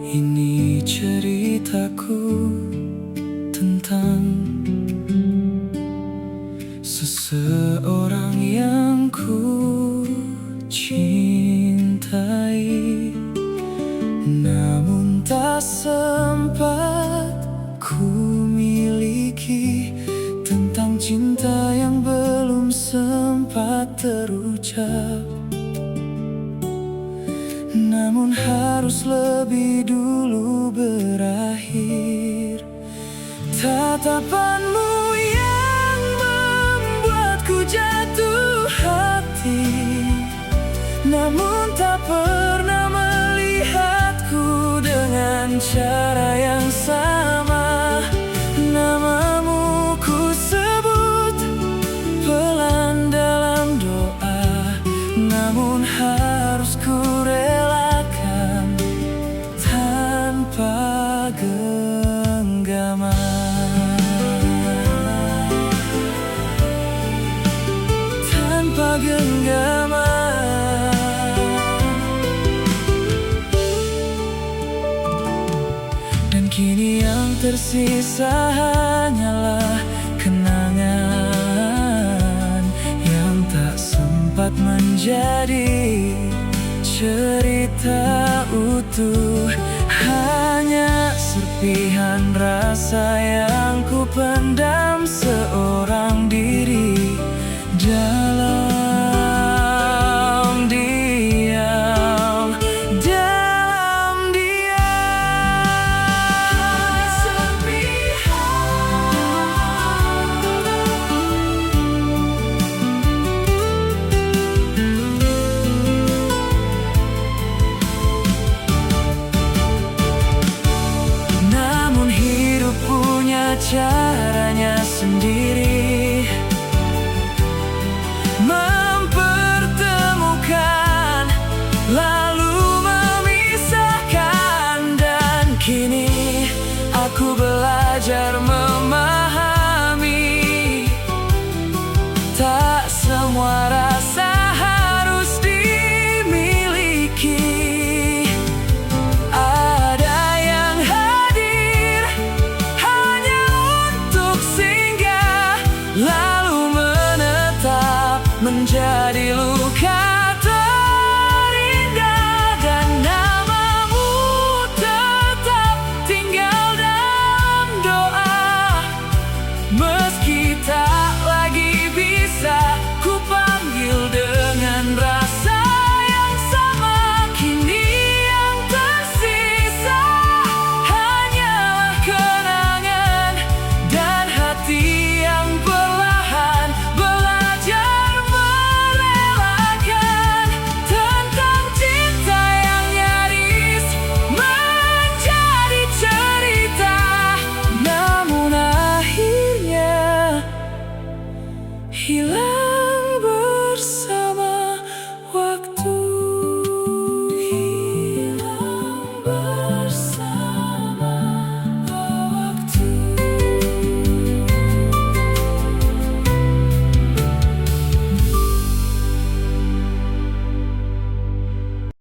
Ini ceritaku tentang seseorang yang ku cintai, namun tak sempat ku miliki. Tentang cinta yang belum sempat terucap, namun harus lebih dulu berakhir. Tatapanmu yang membuatku jatuh hati, namun tak pernah melihatku dengan cara yang sama. Namamu ku sebut pelan dalam doa, namun harus ku relakan tanpa genggaman. Tanpa genggaman. Dan kini yang tersisa hanyalah kenangan yang tak sempat menjadi cerita utuh. Hanya serpihan rasa yang ku pendam seorang